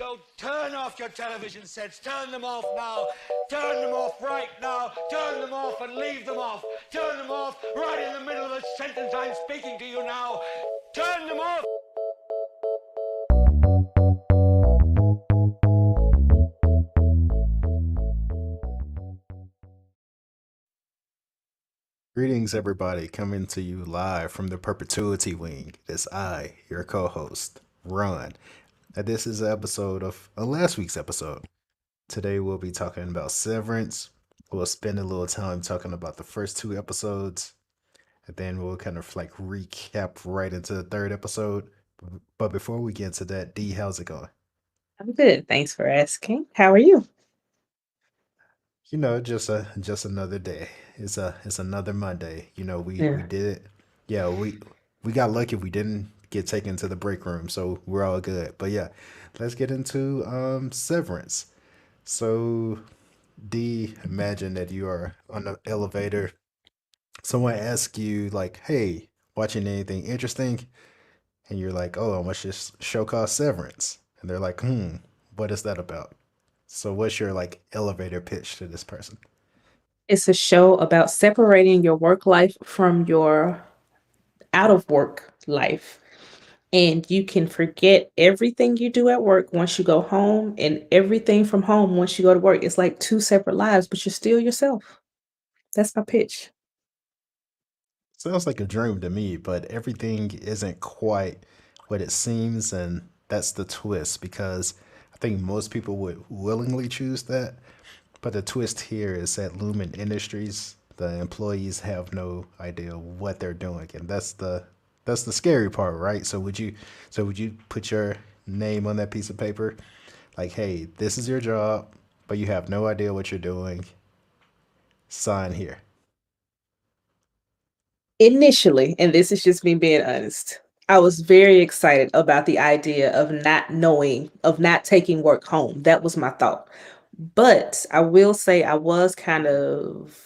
So turn off your television sets. Turn them off now. Turn them off right now. Turn them off and leave them off. Turn them off right in the middle of the sentence I'm speaking to you now. Turn them off. Greetings, everybody, coming to you live from the Perpetuity Wing. It's I, your co host, Ron. And this is an episode of last week's episode. Today, we'll be talking about Severance. We'll spend a little time talking about the first two episodes, and then we'll kind of like recap right into the third episode. But before we get into that, D, how's it going? I'm good. Thanks for asking. How are you? Just another day. It's another Monday. We Yeah. did it. Yeah, we got lucky we didn't get taken to the break room, so we're all good. But yeah, let's get into Severance. So D, imagine that you are on the elevator. Someone asks you like, "Hey, watching anything interesting?" And you're like, "Oh, I watched this show called Severance." And they're like, what is that about?" So what's your like elevator pitch to this person? It's a show about separating your work life from your out of work life. And you can forget everything you do at work once you go home and everything from home once you go to work. It's like two separate lives, but you're still yourself. That's my pitch. Sounds like a dream to me, but everything isn't quite what it seems, and that's the twist because I think most people would willingly choose that. But the twist here is that Lumen Industries, the employees have no idea what they're doing, and that's the scary part, right? So would you put your name on that piece of paper, like, hey, this is your job, but you have no idea what you're doing. Sign here. Initially, and this is just me being honest, I was very excited about the idea of not knowing, of not taking work home. That was my thought. But I will say I was kind of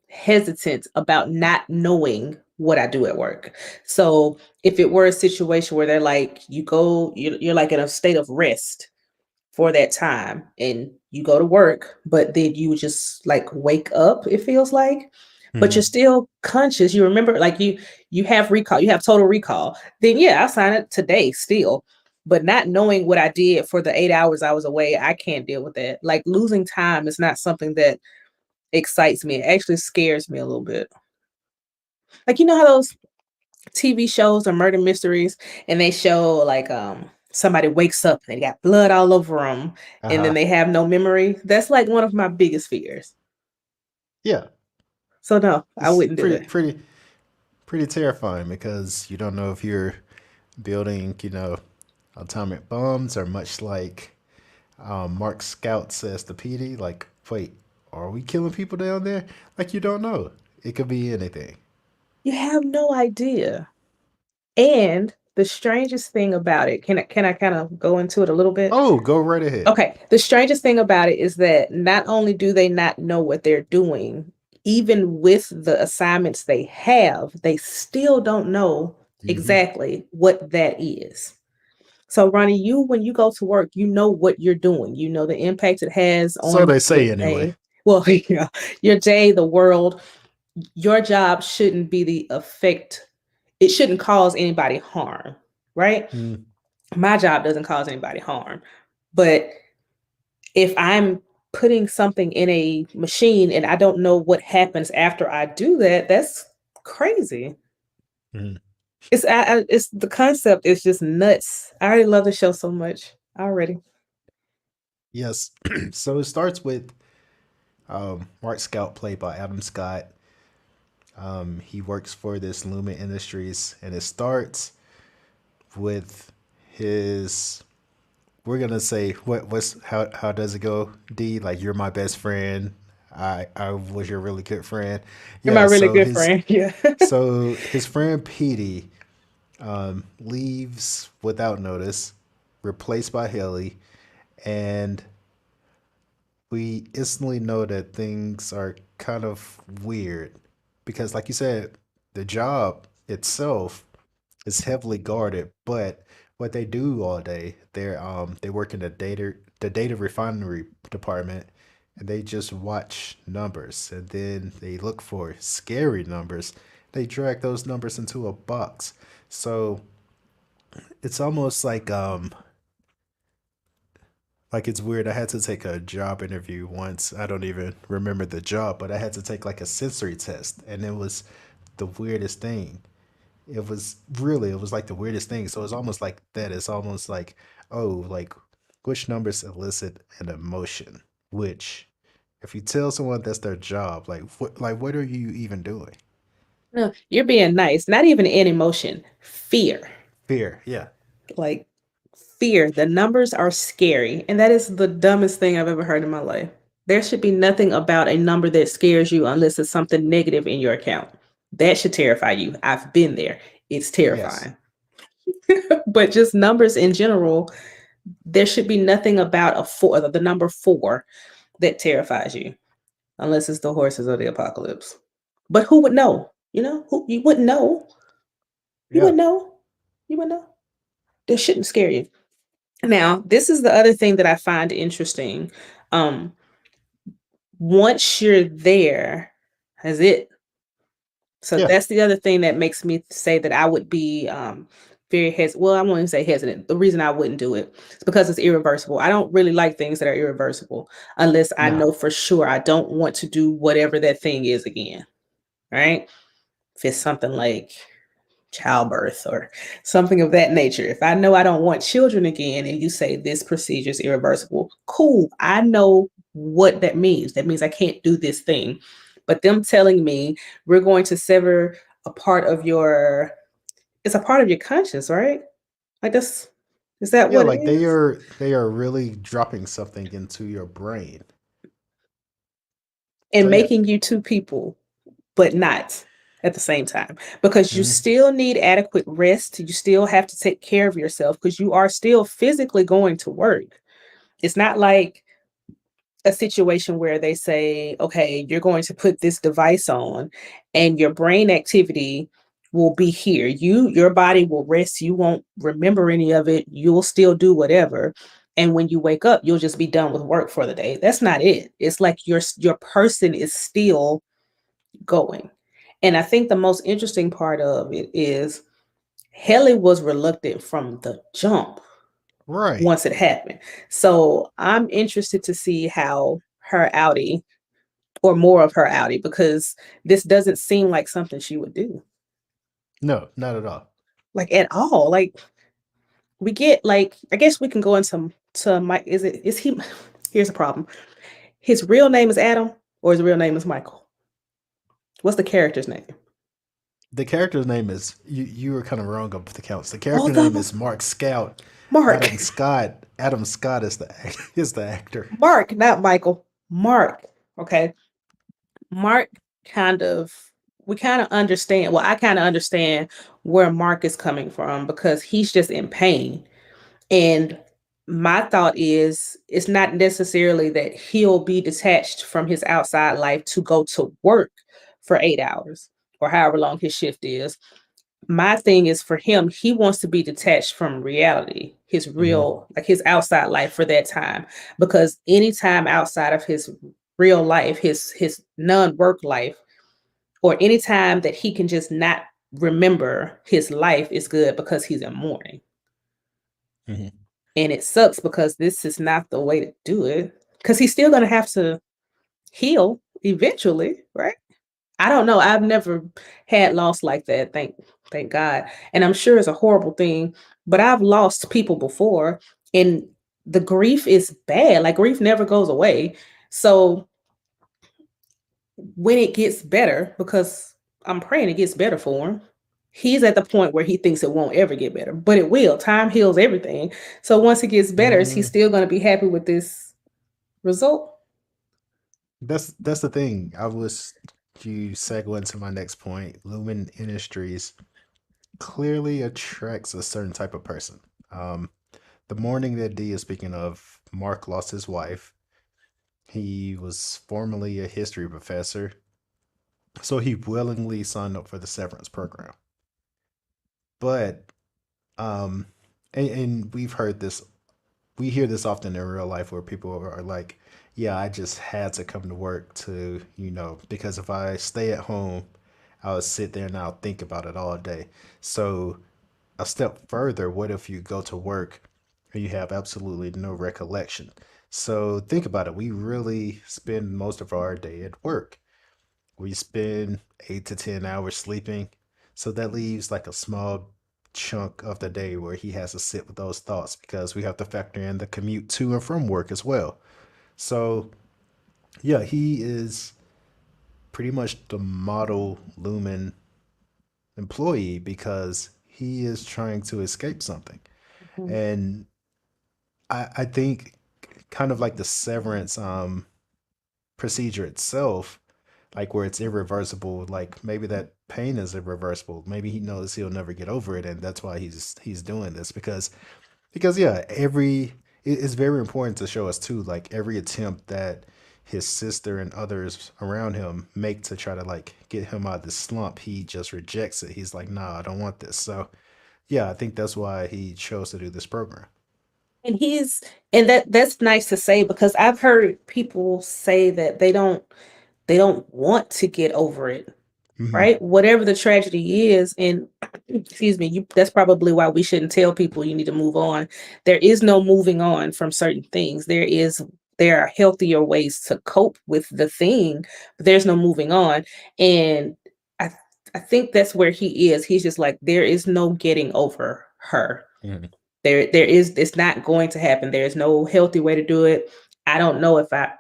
hesitant about not knowing what I do at work. So if it were a situation where they're like, you're like in a state of rest for that time and you go to work, but then you just like wake up, it feels like, but you're Hmm. still conscious. You remember, like you have recall, you have total recall. Then yeah, I'll sign it today still. But not knowing what I did for the 8 hours I was away, I can't deal with that. Like losing time is not something that excites me. It actually scares me a little bit. Like you know how those TV shows or murder mysteries and they show like somebody wakes up and they got blood all over them and then Uh-huh. they have no memory. That's like one of my biggest fears. Yeah. So no, I It's wouldn't do pretty it. pretty pretty terrifying because you don't know if you're building, atomic bombs or much like Mark Scout says to PD, like, wait, are we killing people down there? Like you don't know. It could be anything. You have no idea. And the strangest thing about it, can I kind of go into it a little bit? Oh, go right ahead. Okay, the strangest thing about it is that not only do they not know what they're doing, even with the assignments they have, they still don't know Hmm. exactly what that is. So, Ronnie, you when you go to work, you know what you're doing. You know the impact it has So on they your say anyway. day. Well, yeah, your day, the world. Your job shouldn't be the effect. It shouldn't cause anybody harm, right? Mm. My job doesn't cause anybody harm, but if I'm putting something in a machine and I don't know what happens after I do that, that's crazy. Mm. It's the concept is just nuts. I already love the show so much already. Yes. So it starts with Mark Scout, played by Adam Scott. He works for this Lumen Industries, and it starts with his. We're gonna say what's how does it go? D, like you're my best friend. I was your really good friend. You're my Yeah. really So good his friend. Yeah. so his friend Petey leaves without notice, replaced by Haley, and we instantly know that things are kind of weird because, like you said, the job itself is heavily guarded, but what they do all day. They work in the data refinery department, and they just watch numbers, and then they look for scary numbers. They drag those numbers into a box. So it's almost like it's weird. I had to take a job interview once. I don't even remember the job, but I had to take like a sensory test, and it was the weirdest thing. It was like the weirdest thing. So it's almost like that. It's almost like, oh, like which numbers elicit an emotion? Which, if you tell someone that's their job, like what are you even doing? No, you're being nice. Not even an emotion, fear. Fear, yeah, Like fear. The numbers are scary. And that is the dumbest thing I've ever heard in my life. There should be nothing about a number that scares you unless it's something negative in your account. That should terrify you. I've been there. It's yes, terrifying. But just numbers in general, there should be nothing about a four, the number four, that terrifies you, unless it's the horses of the apocalypse. But who would know? Who you wouldn't know. You yeah, wouldn't know. You wouldn't know. This shouldn't scare you. Now, this is the other thing that I find interesting. Um, Once you're there, that's it. So yeah, that's the other thing that makes me say that I would be very hesitant. Well, I won't even say hesitant. The reason I wouldn't do it is because it's irreversible. I don't really like things that are irreversible unless I no, know for sure I don't want to do whatever that thing is again. Right? If it's something like childbirth or something of that nature. If I know I don't want children again and you say this procedure is irreversible, cool. I know what that means. That means I can't do this thing. But them telling me we're going to sever a part of your it's a part of your conscience, right? Like this is that yeah. what it Like they is? are, they are really dropping something into your brain. So And yeah, making you two people, but not at the same time. Because you mhm, still need adequate rest. You still have to take care of yourself because you are still physically going to work. It's not like a situation where they say, okay, you're going to put this device on and your brain activity will be here. Your body will rest. You won't remember any of it. You'll still do whatever. And when you wake up, you'll just be done with work for the day. That's not it. It's like your person is still going. And I think the most interesting part of it is Haley was reluctant from the jump right. once it happened. So I'm interested to see how her outie or more of her outie because this doesn't seem like something she would do. No, not at all. Like at all. Like we get like I guess we can go into to Mike is he here's the problem. His real name is Adam or his real name is Michael. What's the character's name? The character's name is you were kind of wrong up the counts. The character name Although is Mark Scout. Mark. Adam Scott is the is the actor. Mark, not Michael. Mark. Okay. Mark kind of we kind of understand. Well, I kind of understand where Mark is coming from because he's just in pain. And my thought is it's not necessarily that he'll be detached from his outside life to go to work for 8 hours or however long his shift is. My thing is for him, he wants to be detached from reality, his Hmm. real, like his outside life for that time. Because anytime outside of his real life, his non-work life, or anytime that he can just not remember his life is good because he's in mourning. Hmm. And it sucks because this is not the way to do it. Because he's still gonna have to heal eventually, right? I don't know. I've never had loss like that. Thank God. And I'm sure it's a horrible thing, but I've lost people before and the grief is bad. Like grief never goes away. So when it gets better, because I'm praying it gets better for him, he's at the point where he thinks it won't ever get better, but it will. Time heals everything. So once it gets better, he's Mm, still going to be happy with this result. that's the thing. I was to segue into my next point. Lumen Industries clearly attracts a certain type of person. Um, the morning that D is speaking of, Mark lost his wife. He was formerly a history professor, so he willingly signed up for the Severance program. But um, and we've heard this, we hear this often in real life where people are like, yeah, I just had to come to work to, because if I stay at home, I'll sit there and I'll think about it all day. So a step further, what if you go to work and you have absolutely no recollection? So think about it. We really spend most of our day at work. We spend 8 to 10 hours sleeping. So that leaves like a small chunk of the day where he has to sit with those thoughts because we have to factor in the commute to and from work as well. So, yeah, he is pretty much the model Lumen employee because he is trying to escape something. Mhm. And I think kind of like the severance procedure itself, like where it's irreversible, like maybe that pain is irreversible. Maybe he knows he'll never get over it, and that's why he's doing this because yeah, it's very important to show us too, like every attempt that his sister and others around him make to try to like get him out of this slump, he just rejects it. He's like, nah, I don't want this. So yeah, I think that's why he chose to do this program. And he's and that's nice to say because I've heard people say that they don't want to get over it, Hmm. right? Whatever the tragedy is, and excuse me, that's probably why we shouldn't tell people you need to move on. There is no moving on from certain things. There are healthier ways to cope with the thing, but there's no moving on. And I I think that's where he is. He's just like there is no getting over her. Hmm. It's not going to happen. There's no healthy way to do it. I don't know if I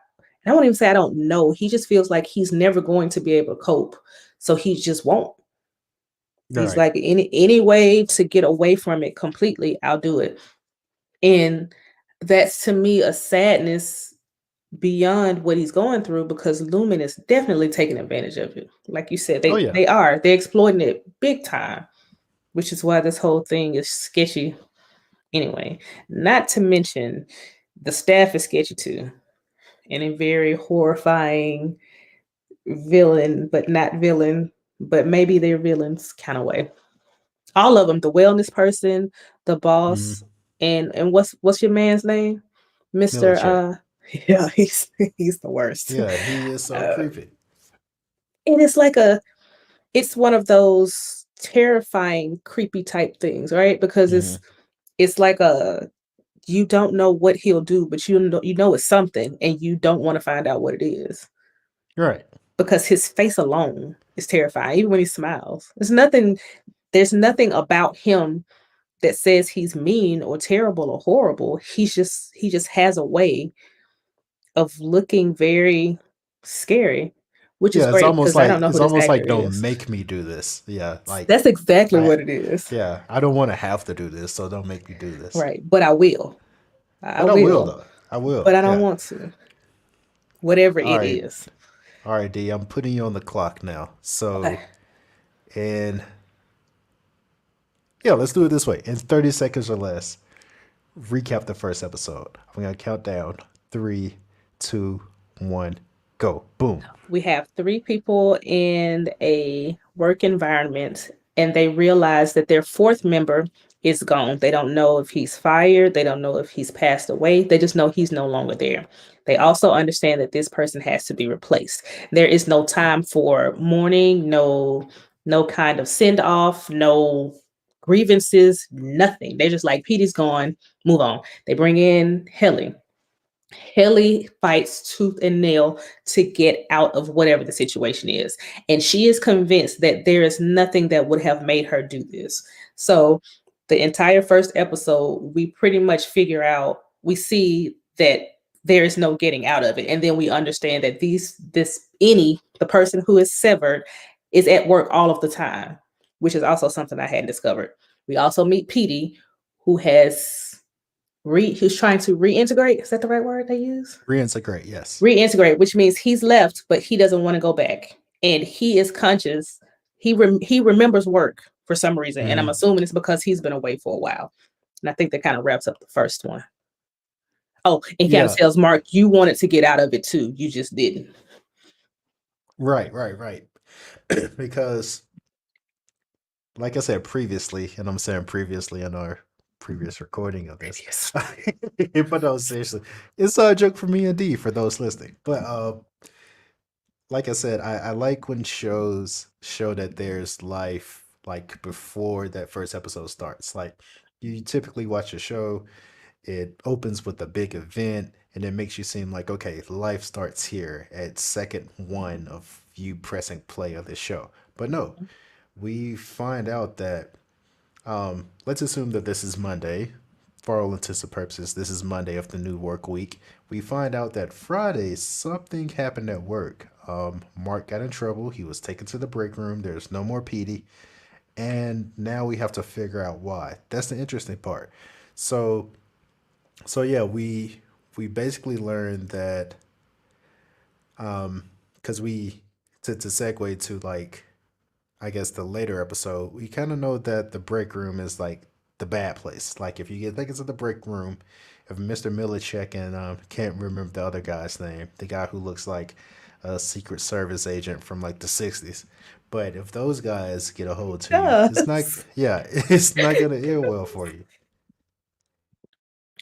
won't even say I don't know. He just feels like he's never going to be able to cope. So he just won't. He's Right. like any way to get away from it completely, I'll do it. And that's to me a sadness beyond what he's going through because Lumen is definitely taking advantage of it. Like you said, Oh they yeah. they are. They're exploiting it big time, which is why this whole thing is sketchy anyway. Not to mention the staff is sketchy too, in a very horrifying villain, but not villain, but maybe they're villains kind of way. All of them, the wellness person, the boss, Hmm. and what's your man's name? Mr. Military. Yeah, he's the worst. Yeah, he is so Uh, creepy. and it's one of those terrifying, creepy type things, right? Because Hmm. it's like a you don't know what he'll do, but you know it's something, and you don't want to find out what it is Right. because his face alone is terrifying. Even when he smiles, There's nothing about him that says he's mean or terrible or horrible. He just has a way of looking very scary, which is Yeah, it's great almost because I like don't know it's who this almost actor like don't is. make me do this. Yeah, like That's exactly I what it is. yeah, I don't want to have to do this, so don't make me do this. Right. But I will. I But I will will. though. I will. But I don't Yeah. want to. Whatever All it right. is. All right, D. I'm putting you on the clock now. Okay. So, and yeah, let's do it this way. In 30 seconds or less, recap the first episode. I'm gonna count down. Three, two, one, go. Boom. We have three people in a work environment, and they realize that their fourth member is gone. They don't know if he's fired, they don't know if he's passed away, they just know he's no longer there. They also understand that this person has to be replaced. There is no time for mourning, no kind of send off, no grievances, nothing. They're just like Petey's gone, move on. They bring in Helly. Haley fights tooth and nail to get out of whatever the situation is. And she is convinced that there is nothing that would have made her do this. So, the entire first episode, we pretty much we see that there is no getting out of it. And then we understand that the person who is severed, is at work all of the time, which is also something I hadn't discovered. We also meet Petey, who who's trying to reintegrate. Is that the right word they use? Reintegrate. Yes. Reintegrate, which means he's left, but he doesn't want to go back, and he is conscious. He remembers work for some reason, and I'm Hmm. assuming it's because he's been away for a while. And I think that kind of wraps up the first one. Oh, and he kind of Yeah. tells Mark, "You wanted to get out of it too. You just didn't." Right. Right. Right. Because, like I said previously, and I'm saying previously in our previous recording of this. Previous. But no, seriously, it's a joke for me and D for those listening. But like I said, I like when shows show that there's life like before that first episode starts. Like you typically watch a show, it opens with a big event and it makes you seem like okay, life starts here at second one of you pressing play of the show. But no, we find out that let's assume that this is Monday. For all intents and purposes, this is Monday of the new work week. We find out that Friday something happened at work. Mark got in trouble. He was taken to the break room. There's no more PD, and now we have to figure out why. That's the interesting part. So, so yeah, we basically learned that because we to segue to like I guess the later episode, we kind of know that the break room is like the bad place. Like if you get tickets to the break room, if Mr. Millicek and can't remember the other guy's name, the guy who looks like a Secret Service agent from like the '60s, but if those guys get a hold to you, it's not Does. yeah, it's not gonna end well for you.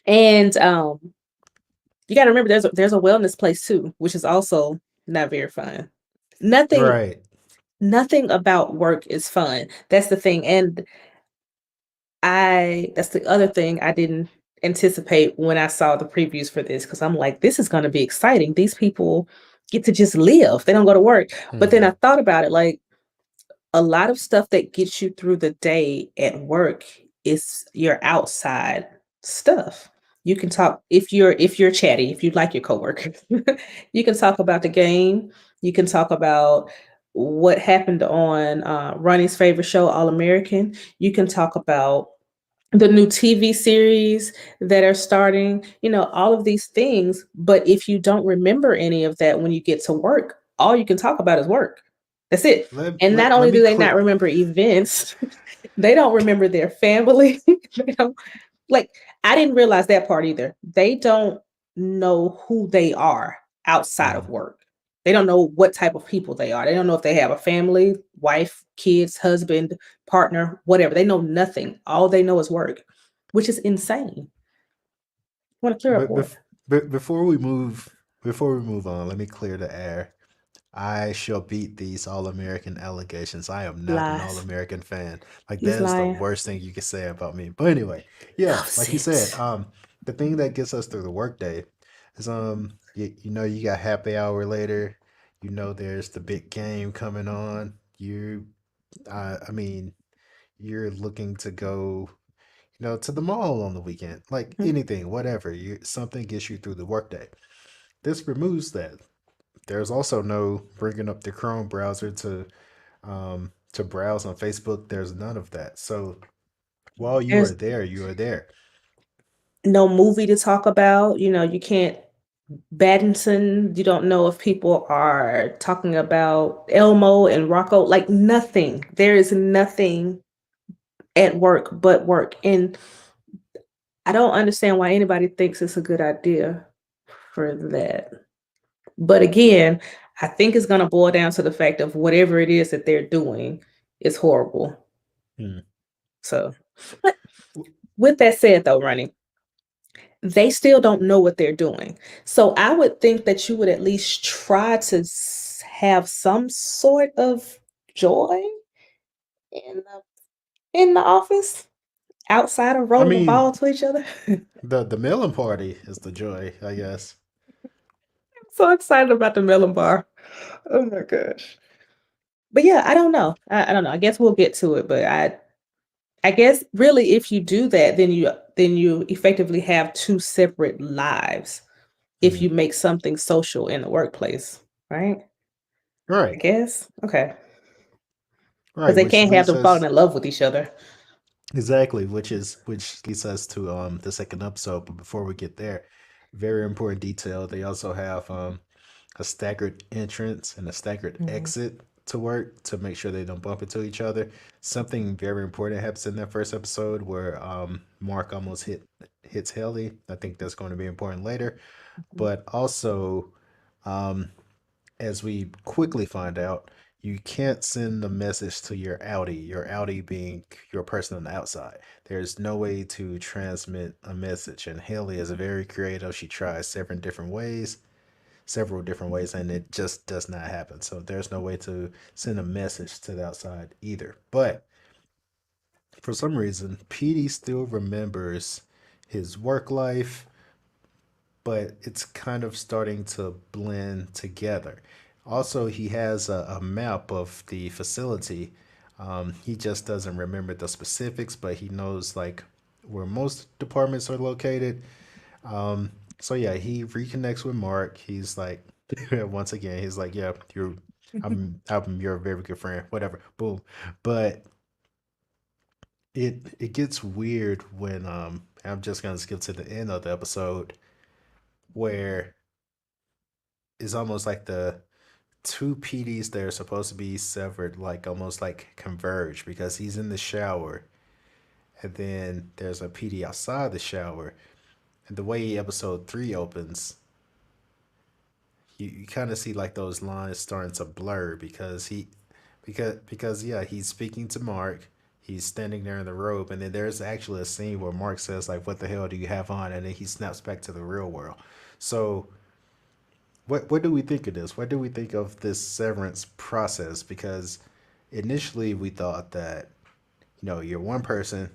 And you got to remember there's a wellness place too, which is also not very fun. Nothing Right. nothing about work is fun. That's the thing. And I that's the other thing I didn't anticipate when I saw the previews for this because I'm like, this is going to be exciting. These people get to just live. They don't go to work. But then I Hmm. thought about it like a lot of stuff that gets you through the day at work is your outside stuff. You can talk if you're chatty, if you like your coworkers. You can talk about the game. You can talk about what happened on Ronnie's favorite show, All American. You can talk about the new TV series that are starting, all of these things. But if you don't remember any of that when you get to work, all you can talk about is work. That's it. And not Let only me do they not clear. remember events, they don't remember their family. They don't, like, I didn't realize that part either. They don't know who they are outside of Mhm. work. They don't know what type of people they are. They don't know if they have a family, wife, kids, husband, partner, whatever. They know nothing. All they know is work, which is insane. I want to clear up But for it. before we move on, let me clear the air. I shall beat these All American allegations. I am not an All Lies. American fan. Like He's that is the lying. worst thing you can say about me. But anyway, yeah, Loves like you said, it. the thing that gets us through the workday is you know you got happy hour later. You know there's the big game coming on. I mean, you're looking to go, to the mall on the weekend. Like Mhm. anything, whatever. Something gets you through the workday. This removes that. There's also no bringing up the Chrome browser to browse on Facebook. There's none of that. So while There's you are there. no movie to talk about. You can't Badminton, you don't know if people are talking about Elmo and Rocco, like nothing. There is nothing at work but work. And I don't understand why anybody thinks it's a good idea for that. But again, I think it's going to boil down to the fact of whatever it is that they're doing is horrible. Hmm. So, but with that said, though, Ronnie, they still don't know what they're doing. So I would think that you would at least try to have some sort of joy in the office outside of I rolling the mean, ball to each other. I'm the melon party is the joy, I guess. so excited about the melon bar. Oh my gosh. But yeah, I don't know. I don't know. I guess we'll get to it, but I guess really if you do that, then you effectively have two separate lives if Hmm. you make something social in the workplace, right? I Right, guess. Okay. Because right. they Which can't have leads them falling us in love with each other. exactly, which leads us to the second episode. But before we get there, very important detail. They also have a staggered entrance and a staggered Mhm. exit to work to make sure they don't bump into each other. Something very important happens in that first episode where Mark almost hits Haley. I think that's going to be important later. But also, um, as we quickly find out, you can't send a message to your outie being your person on the outside. There's no way to transmit a message. And Haley is very creative. She tries several different ways, and it just does not happen. So there's no way to send a message to the outside either. But for some reason, Petey still remembers his work life, but it's kind of starting to blend together. Also, he has a map of the facility. He just doesn't remember the specifics, but he knows like where most departments are located. So yeah, he reconnects with Mark. He's like, once again, he's like, yeah, I'm your very good friend, whatever. Boom. But it gets weird when I'm just gonna skip to the end of the episode where it's almost like the two PDs that are supposed to be severed, like almost like converge because he's in the shower and then there's a PD outside the shower. And the way episode three opens, you kind of see like those lines starting to blur because yeah, he's speaking to Mark. He's standing there in the robe, and then there's actually a scene where Mark says like, "What the hell do you have on?" And then he snaps back to the real world. So what do we think of this? What do we think of this severance process? Because initially we thought that you're one person,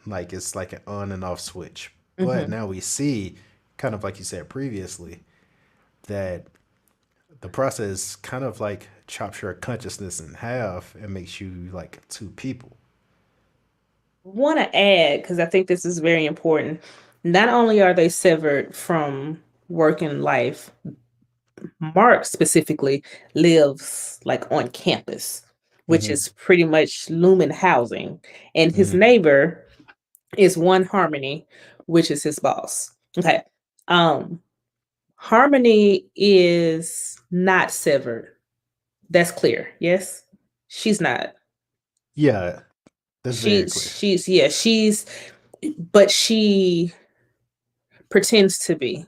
like it's like an on and off switch. But Hmm. now we see, kind of like you said previously, that the process kind of like chops your consciousness in half and makes you like two people. Want to add, because I think this is very important. Not only are they severed from work and life, Mark specifically lives like on campus, which Hmm. is pretty much Lumen housing. And his Hmm. neighbor is One Harmony, which is his boss. Okay. Um, Harmony is not severed. That's clear. Yes. She's not. Yeah, that's very She's clear. she's yeah, she's but she pretends to be.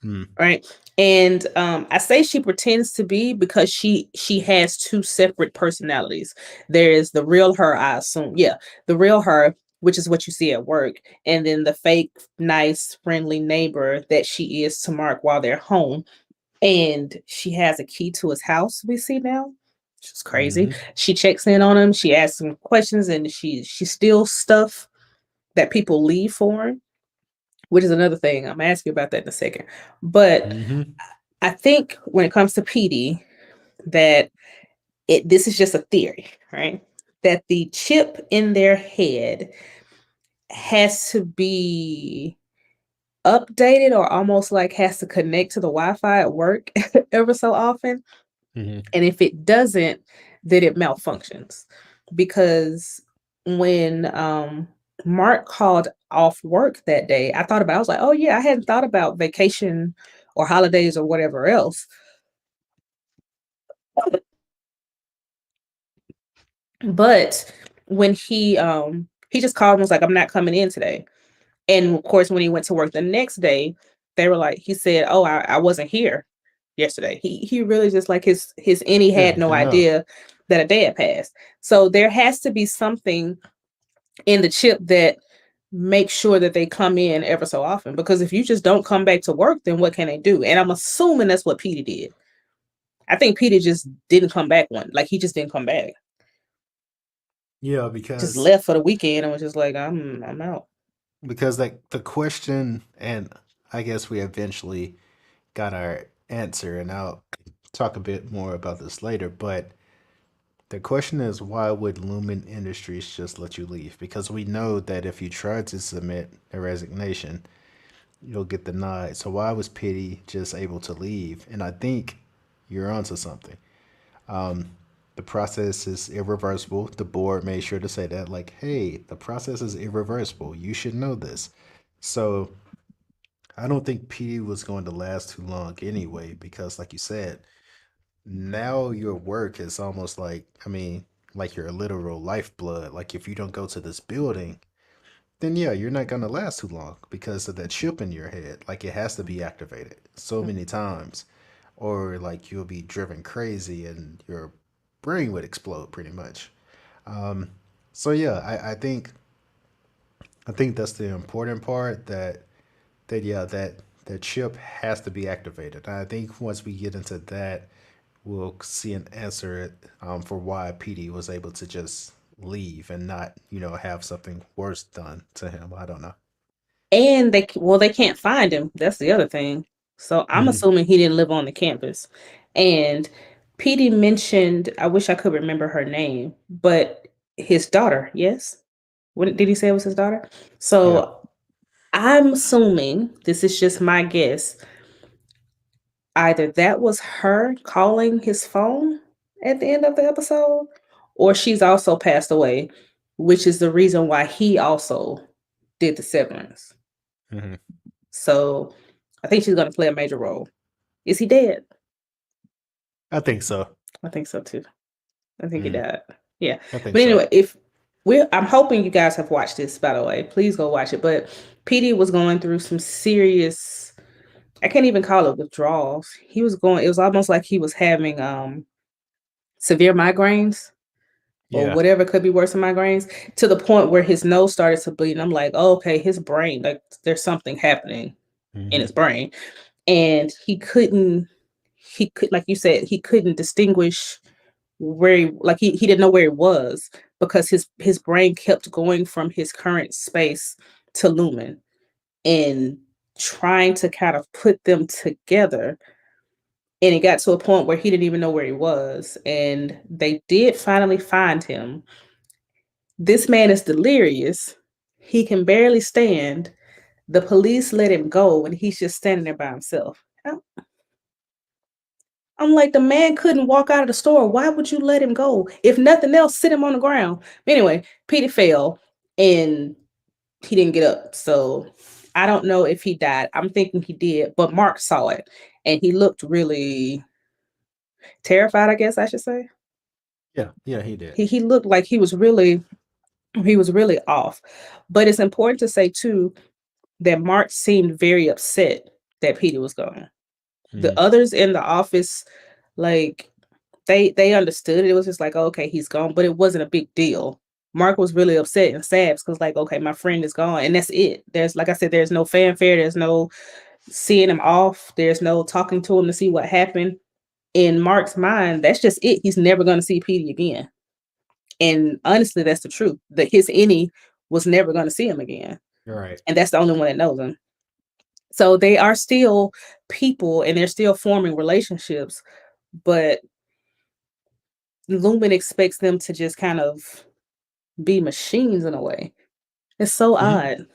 Mm. Right. And I say she pretends to be because she has two separate personalities. There is the real her, I assume. Yeah, the real her, which is what you see at work, and then the fake nice friendly neighbor that she is to Mark while they're home. And she has a key to his house, we see now, which is crazy. Hmm. She checks in on him, she asks him questions, and she steals stuff that people leave for him, which is another thing. I'm gonna ask you about that in a second. But Hmm. I think when it comes to PD, that this is just a theory, right? That the chip in their head has to be updated or almost like has to connect to the Wi-Fi at work ever so often. Hmm. And if it doesn't, then it malfunctions. Because when Mark called off work that day, I was like, oh yeah, I hadn't thought about vacation or holidays or whatever else. But when he just called and was like, I'm not coming in today. And of course, when he went to work the next day, they were like, he said, oh, I wasn't here yesterday. He really just like his any Yeah, had no I know. idea that a day had passed. So there has to be something in the chip that makes sure that they come in ever so often. Because if you just don't come back to work, then what can they do? And I'm assuming that's what Peter did. I think Peter just didn't come back like he just didn't come back. Yeah, Just because left for the weekend and was just like, I'm out. like the question, and I guess we eventually got our answer, and I'll talk a bit more about this later. But the question is, why would Lumen Industries just let you leave? Because we know that if you try to submit a resignation, you'll get denied. So why was Pity just able to leave? And I think you're onto something. The process is irreversible. The board made sure to say that, like, hey, the process is irreversible. You should know this. So I don't think PD was going to last too long anyway, because like you said, now your work is almost like, I mean, like your literal lifeblood. Like if you don't go to this building, then yeah, you're not gonna last too long because of that chip in your head. Like it has to be activated so many times, or like you'll be driven crazy and your brain would explode pretty much. So yeah, I think that's the important part that yeah that chip has to be activated. And I think once we get into that, we'll see an answer for why PD was able to just leave and not have something worse done to him. I don't know. And they can't find him. That's the other thing. So I'm Hmm. assuming he didn't live on the campus. And PD mentioned, I wish I could remember her name, but his daughter, yes? What did he say it was his daughter? Yeah. So I'm assuming, this is just my guess, either that was her calling his phone at the end of the episode, or she's also passed away, which is the reason why he also did the severance. Hmm. So I think she's going to play a major role. Is he dead? I think so. I think so too. I think he Mm, died. Yeah. I think But so. anyway, if I'm hoping you guys have watched this, by the way. Please go watch it. But PD was going through some serious, I can't even call it withdrawals. It was almost like he was having severe migraines or Yeah. whatever could be worse than migraines, to the point where his nose started to bleed. And I'm like, oh, okay, his brain, like there's something happening in Hmm. his brain. And he could, like you said, he couldn't distinguish where he didn't know where he was, because his brain kept going from his current space to Lumen and trying to kind of put them together. And it got to a point where he didn't even know where he was. And they did finally find him. This man is delirious. He can barely stand. The police let him go and he's just standing there by himself. I'm like, the man couldn't walk out of the store. Why would you let him go? If nothing else, sit him on the ground. Anyway, Peter fell and he didn't get up. So I don't know if he died. I'm thinking he did, but Mark saw it and he looked really terrified, I guess I should say. Yeah. Yeah. He did. He looked like he was really off. But it's important to say too that Mark seemed very upset that Peter was gone. The Hmm. others in the office, like, they understood it. It was just like, "Oh, okay, he's gone," but it wasn't a big deal. Mark was really upset and sad because, like, okay, my friend is gone, and that's it. There's, like I said, there's no fanfare. There's no seeing him off. There's no talking to him to see what happened. In Mark's mind, that's just it. He's never going to see Petey again. And honestly, that's the truth. That his any was never going to see him again, You're right. and that's the only one that knows him. So they are still people, and they're still forming relationships, but Lumen expects them to just kind of be machines in a way. It's so Hmm. odd.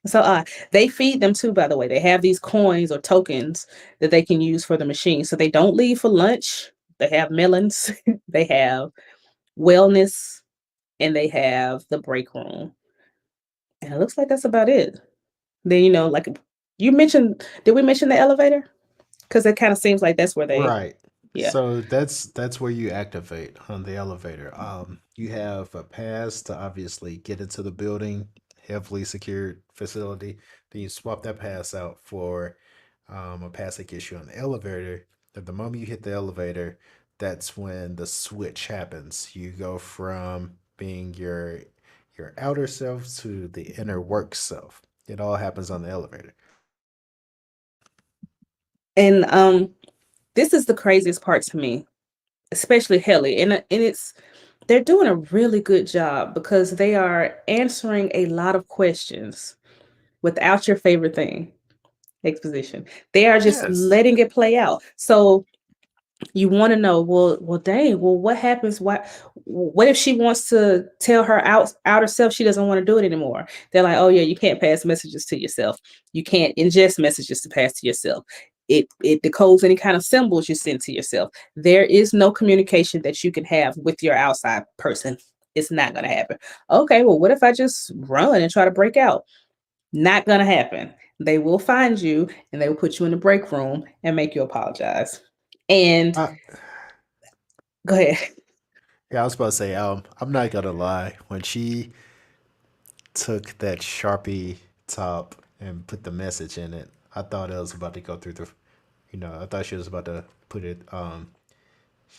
It's so odd. They feed them too, by the way. They have these coins or tokens that they can use for the machine. So they don't leave for lunch. They have melons, they have wellness, and they have the break room. And it looks like that's about it. Then, like you mentioned, did we mention the elevator? Because it kind of seems like that's where Right. yeah. So that's where you activate on the elevator. You have a pass to obviously get into the building, heavily secured facility. Then you swap that pass out for a pass that gets you on the elevator. At the moment you hit the elevator, that's when the switch happens. You go from being your outer self to the inner work self. It all happens on the elevator. And this is the craziest part to me, especially Helly. And they're doing a really good job because they are answering a lot of questions without your favorite thing, exposition. They are just Yes. letting it play out. So you want to know, well, dang, well, what happens? What if she wants to tell her outer self she doesn't want to do it anymore? They're like, oh yeah, you can't pass messages to yourself. You can't ingest messages to pass to yourself. It decodes any kind of symbols you send to yourself. There is no communication that you can have with your outside person. It's not gonna happen. Okay, well, what if I just run and try to break out? Not gonna happen. They will find you and they will put you in the break room and make you apologize. And I, go ahead. yeah, I was about to say, I'm not gonna lie. When she took that Sharpie top and put the message in it, I thought it was about to go through the, I thought she was about to put it,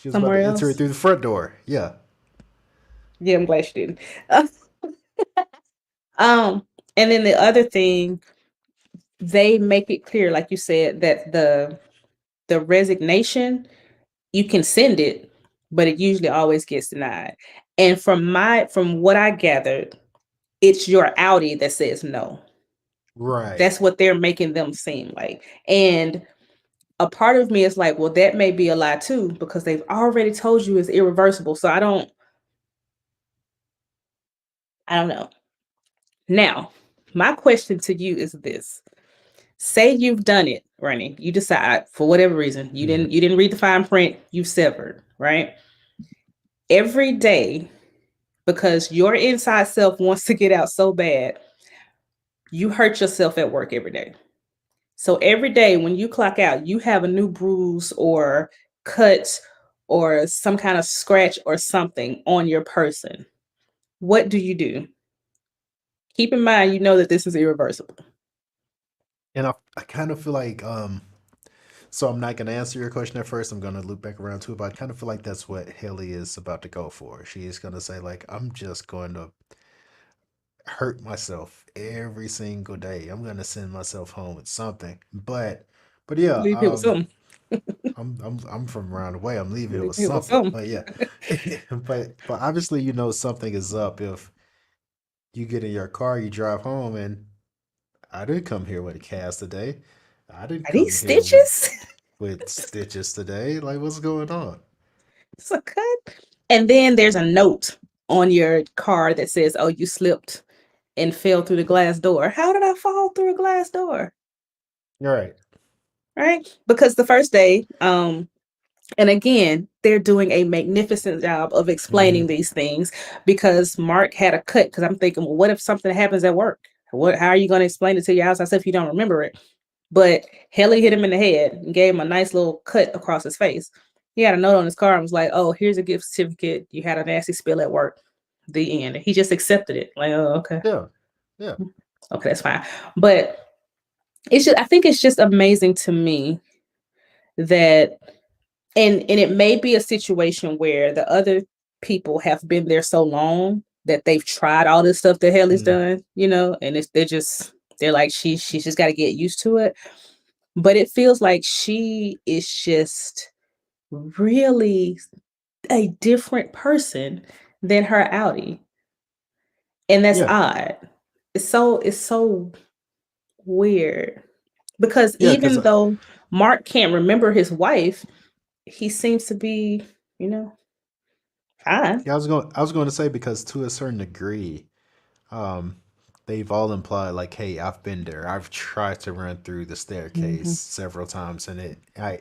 She was about somewhere to enter it else. through the front door. Yeah. Yeah, I'm glad she didn't. Um, and then the other thing, they make it clear, like you said, that the resignation, you can send it, but it usually always gets denied. And from what I gathered, it's your Audi that says no. Right. That's what they're making them seem like. And a part of me is like, well, that may be a lie too, because they've already told you it's irreversible. So I don't know. Now, my question to you is this. Say you've done it, Ronnie. You decide for whatever reason, Mhm. you didn't read the fine print, you severed, right? Every day, because your inside self wants to get out so bad, you hurt yourself at work every day. So every day when you clock out, you have a new bruise or cut or some kind of scratch or something on your person. What do you do? Keep in mind, you know that this is irreversible. And I kind of feel like so I'm not gonna answer your question at first. I'm gonna loop back around to it, but I kind of feel like that's what Haley is about to go for. She is gonna say like, I'm just going to hurt myself every single day. I'm gonna send myself home with something. But yeah, Leave here with something. I'm from around the way. I'm leaving here Leave with here with something. something. But yeah, but obviously you know something is up if you get in your car, you drive home, and I didn't come here with a cast today. I didn't Are these come here with stitches? stitches today. Like, what's going on? It's a cut. And then there's a note on your car that says, "Oh, you slipped and fell through the glass door." How did I fall through a glass door? All right. Right? Because the first day, and again, they're doing a magnificent job of Mm-hmm. explaining these things because Mark had a cut. Because I'm thinking, well, what if something happens at work? How are you going to explain it to your outside self if you don't remember it? But Helly hit him in the head and gave him a nice little cut across his face. He had a note on his car and was like, "Oh, here's a gift certificate. You had a nasty spill at work." The end. He just accepted it. Like, oh, okay. Yeah. Yeah. Okay, that's fine. But I think it's just amazing to me that and it may be a situation where the other people have been there so long that they've tried all this stuff that Haley's Mm. done, and they're like she's just got to get used to it. But it feels like she is just really a different person than her Audi, and that's Yeah. odd. It's so weird because Yeah. Because even though Mark can't remember his wife, he seems to be, you know, fine. yeah, I was going to say because to a certain degree, um, they've all implied like, hey, I've been there. I've tried to run through the staircase Mhm. several times, and I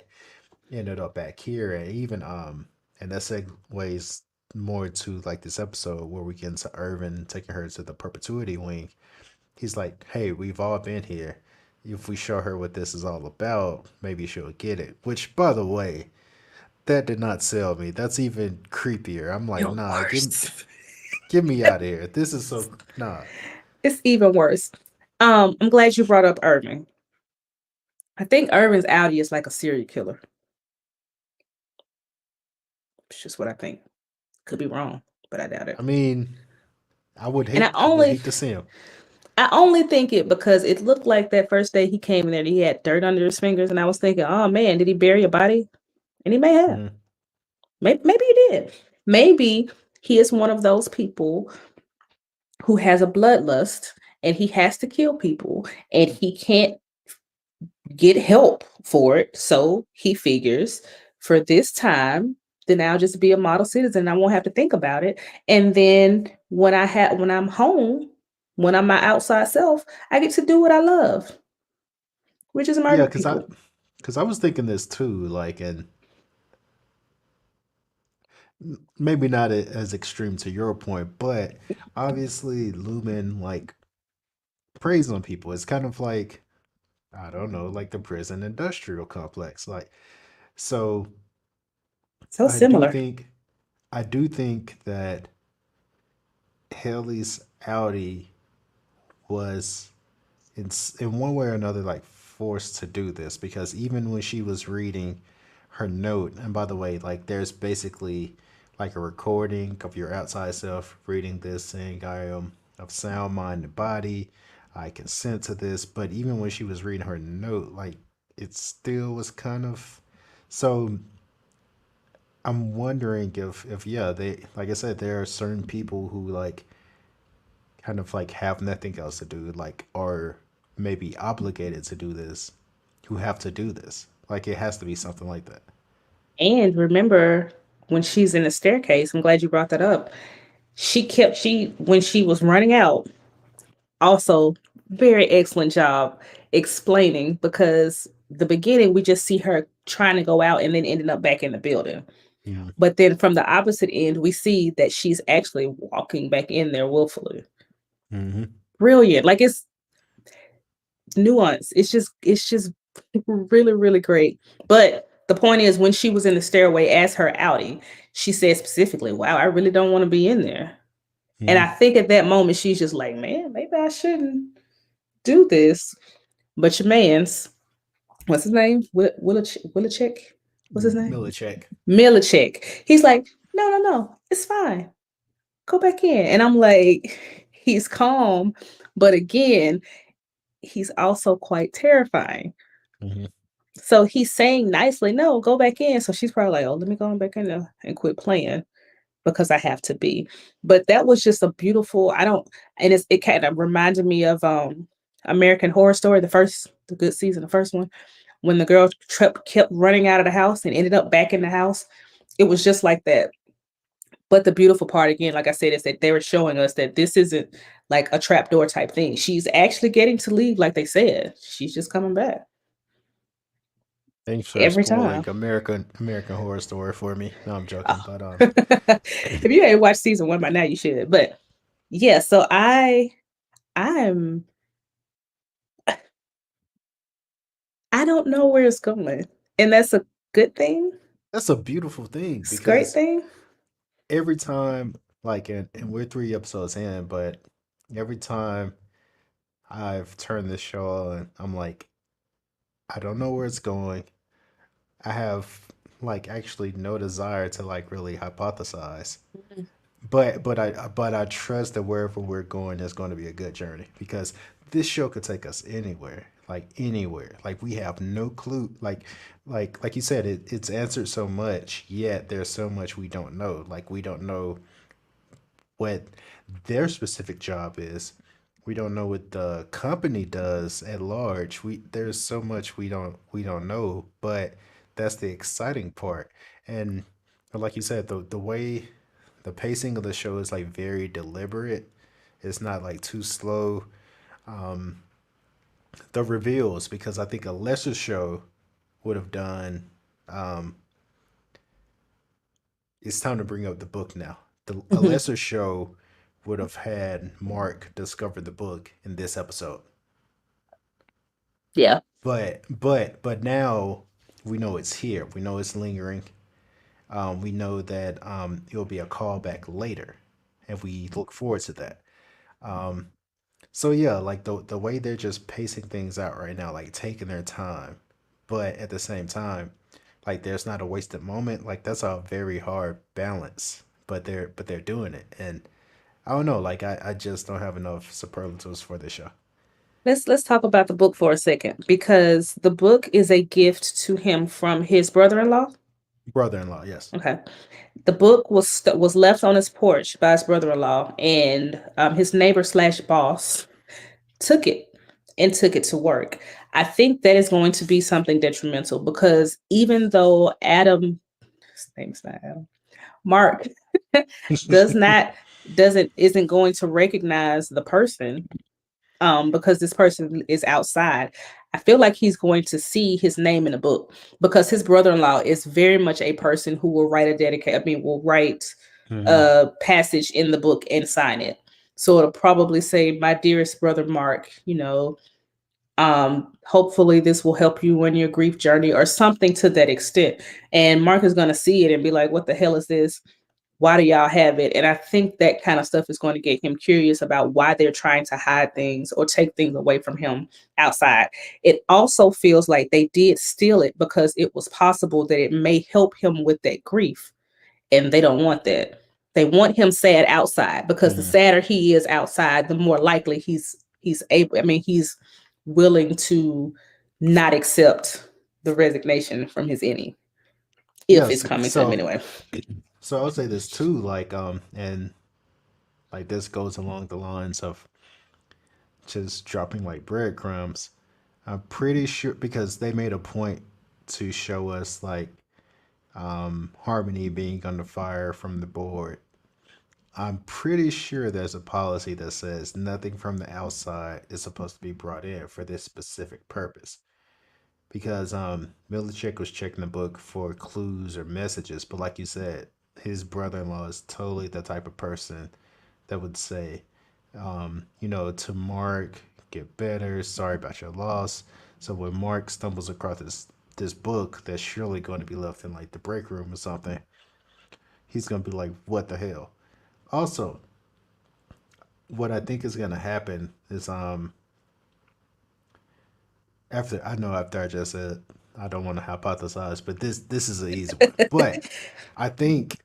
ended up back here, and even and that segues more to like this episode where we get into Irvin taking her to the perpetuity wing. He's like, hey, we've all been here. If we show her what this is all about, maybe she'll get it. Which, by the way, that did not sell me. That's even creepier. I'm like, The nah, worst. get me out of here. This is so nah. It's even worse. I'm glad you brought up Irving. I think Irving's Audi is like a serial killer. It's just what I think. Could be wrong, but I doubt I it. mean, And I I would only hate to see him. I only think it because it looked like that first day he came in there, he had dirt under his fingers, and I was thinking, oh man, did he bury a body? And he may have. Mm. Maybe he did. Maybe he is one of those people who has a bloodlust and he has to kill people and he can't get help for it. So he figures for this time, then I'll just be a model citizen. I won't have to think about it. And then when I'm home, when I'm my outside self, I get to do what I love, which is Yeah, murder people. because I was thinking this too, like, and maybe not as extreme to your point, but obviously Lumen like preys on people. It's kind of like I don't know, like the prison industrial complex. Like, so So I do similar. think I do think that Haley's Audi was in one way or another like forced to do this because even when she was reading her note. And by the way, like there's basically like a recording of your outside self reading this, saying, "I am of sound mind and body. I consent to this." But even when she was reading her note, like it still was kind of so. I'm wondering if yeah, they like I said, there are certain people who like kind of like have nothing else to do, like are maybe obligated to do this, who have to do this. Like it has to be something like that. And remember when she's in the staircase, I'm glad you brought that up. She when she was running out, also very excellent job explaining, because the beginning we just see her trying to go out and then ending up back in the building. Mm-hmm. But then from the opposite end, we see that she's actually walking back in there willfully. Mm-hmm. Brilliant. Like it's nuance. It's just really, really great. But the point is, when she was in the stairway as her outing, she said specifically, "Wow, I really don't want to be in there." And I Mm-hmm. think at that moment she's just like, "Man, maybe I shouldn't do this." But your man's, what's his name? Willachek? What's his name? Millicek. Milachek. He's like, "No, no, no, it's fine. Go back in." And I'm like, he's calm, but again, he's also quite terrifying. Mm-hmm. So he's saying nicely, "No, go back in." So she's probably like, "Oh, let me go on back in there and quit playing because I have to be." But that was just a beautiful. I don't, and it kind of reminded me of American Horror Story, the good season, the first one, when the girl kept running out of the house and ended up back in the house. It was just like that. But the beautiful part, again, like I said, is that they were showing us that this isn't like a trapdoor type thing. She's actually getting to leave, like they said. She's just coming back Thanks for every spoiling time. American Horror Story for me. No, I'm joking, Oh. but If you ain't watched season one by now, you should. But yeah, so I'm I don't know where it's going. And that's a good thing. that's a beautiful thing It's a great because thing. every time, like, and we're 3 episodes in, but every time I've turned this show on, I'm like, I don't know where it's going. I have like actually no desire to like really hypothesize. But I trust that wherever we're going is going to be a good journey because this show could take us anywhere, like anywhere. Like we have no clue. Like you said, it's answered so much, yet there's so much we don't know. Like we don't know what their specific job is. We don't know what the company does at large. There's so much we don't know, but that's the exciting part. And like you said, the way the pacing of the show is like very deliberate. It's not like too slow. The reveals, because I think a lesser show would have done. Um, it's time to bring up the book now. A Mhm. lesser show would have had Mark discover the book in this episode. Yeah. But now we know it's here. We know it's lingering. We know that it'll be a callback later, and we look forward to that. So yeah, like the way they're just pacing things out right now, like taking their time, but at the same time, like there's not a wasted moment. Like that's a very hard balance, but they're doing it, and I don't know. Like I just don't have enough superlatives for this show. Let's talk about the book for a second, because the book is a gift to him from his brother-in-law. Brother-in-law, yes. Okay. The book was left on his porch by his brother-in-law, and his neighbor slash boss took it and took it to work. I think that is going to be something detrimental, because even though Adam, his name's not Adam, Mark, does not doesn't isn't going to recognize the person, because this person is outside. I feel like he's going to see his name in the book, because his brother-in-law is very much a person who will write a dedicate. I mean, will write Hmm. a passage in the book and sign it. So it'll probably say, "My dearest brother Mark, hopefully this will help you on your grief journey," or something to that extent. And Mark is going to see it and be like, "What the hell is this?" Why do y'all have it? And I think that kind of stuff is going to get him curious about why they're trying to hide things or take things away from him outside. It also feels like they did steal it because it was possible that it may help him with that grief, and they don't want that. They want him sad outside because the Mm. sadder he is outside, the more likely he's able. I mean, he's willing to not accept the resignation from his innie if it's Yes. coming to him So, anyway. so I would say this too, and like this goes along the lines of just dropping like breadcrumbs. I'm pretty sure because they made a point to show us like Harmony being under fire from the board. I'm pretty sure there's a policy that says nothing from the outside is supposed to be brought in for this specific purpose. Because Milicic was checking the book for clues or messages, but like you said, his brother-in-law is totally the type of person that would say, to Mark, get better, sorry about your loss. So when Mark stumbles across this book that's surely going to be left in like the break room or something, he's going to be like, what the hell? Also, what I think is going to happen is after I just said I don't want to hypothesize, but this is an easy one. But I think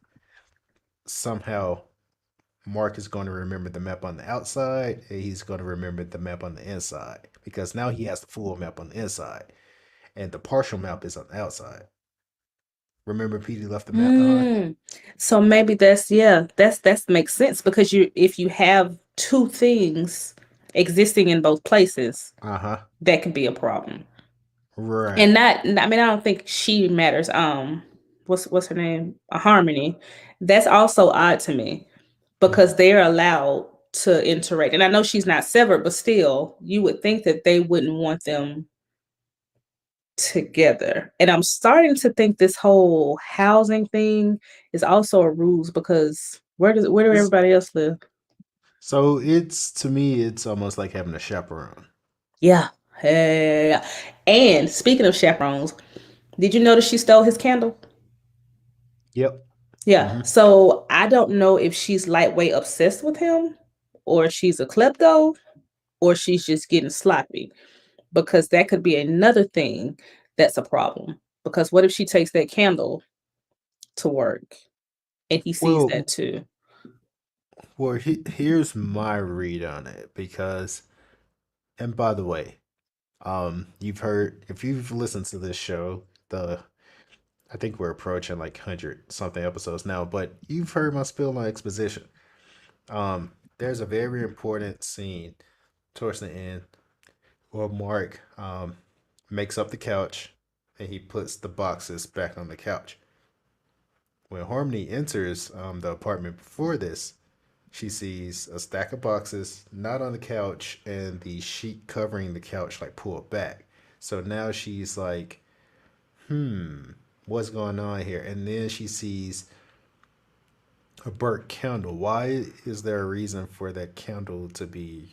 somehow Mark is going to remember the map on the outside, and he's going to remember the map on the inside because now he has the full map on the inside, and the partial map is on the outside. Remember, Petey left the map behind. Mm. So maybe that's, yeah, that's makes sense because you if you have two things existing in both places, Uh huh. that could be a problem. And Right. not, I mean, I don't think she matters. What's her name? Harmony. That's also odd to me Mm. because they're allowed to interact. And I know she's not severed, but still, you would think that they wouldn't want them together. And I'm starting to think this whole housing thing is also a ruse because where do It's, everybody else live? so it's to me, it's almost like having a chaperone. Yeah. Hey. And speaking of chaperones, did you notice she stole his candle? Yep. Yeah. Hmm. So I don't know if she's lightweight obsessed with him or she's a klepto or she's just getting sloppy because that could be another thing that's a problem. Because what if she takes that candle to work and he sees that Well, too? here's my read on it because, and by the way, you've heard if you've listened to this show, the I think we're approaching like 100 something episodes now, but you've heard my spill on exposition. There's a very important scene towards the end where Mark makes up the couch and he puts the boxes back on the couch. When Harmony enters the apartment before this, she sees a stack of boxes not on the couch and the sheet covering the couch like pulled back. So now she's like, what's going on here? And then she sees a burnt candle. Why is there a reason for that candle to be,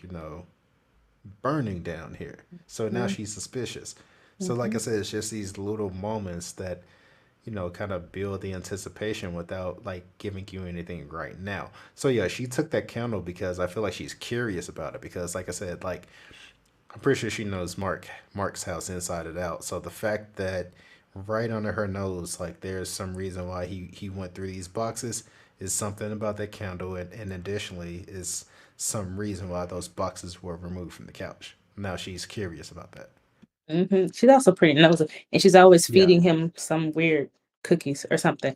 burning down here? So now Mm-hmm. she's suspicious. So, like Mm-hmm. I said, it's just these little moments that, kind of build the anticipation without like giving you anything right now. So, yeah, she took that candle because I feel like she's curious about it. Because, like I said, like I'm pretty sure she knows Mark's house inside and out. So the fact that right under her nose, like there's some reason why he went through these boxes is something about that candle, and additionally is some reason why those boxes were removed from the couch. Now she's curious about that. She's also pretty nosy, and she's always Yeah. feeding him some weird cookies or something.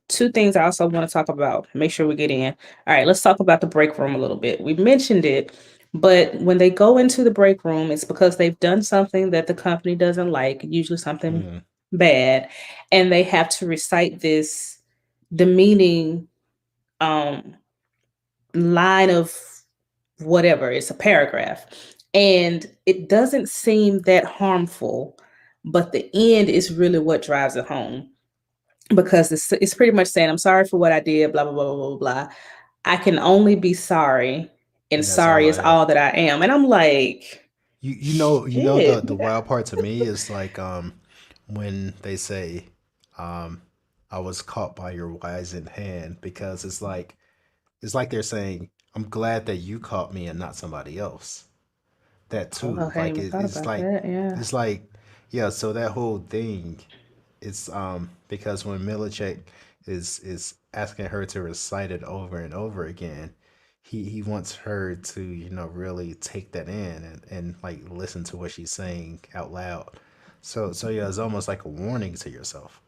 Two things I also want to talk about. Make sure we get in. All right, let's talk about the break room a little bit. We mentioned it, but when they go into the break room, it's because they've done something that the company doesn't like, usually something Mm. bad, and they have to recite this demeaning um line of whatever, it's a paragraph. And it doesn't seem that harmful, but the end is really what drives it home because it's pretty much saying, I'm sorry for what I did, blah, blah, blah, blah, blah, blah. I can only be sorry, and And that's all sorry I is am. all that I am. And I'm like, The shit. wild part to me is like when they say I was caught by your wizened hand because it's like they're saying, I'm glad that you caught me and not somebody else. That Oh, I too. hadn't even thought about that. Yeah. It's like yeah, so that whole thing it's because when Milicek is asking her to recite it over and over again, he wants her to, you know, really take that in and like listen to what she's saying out loud. So yeah, it's almost like a warning to yourself.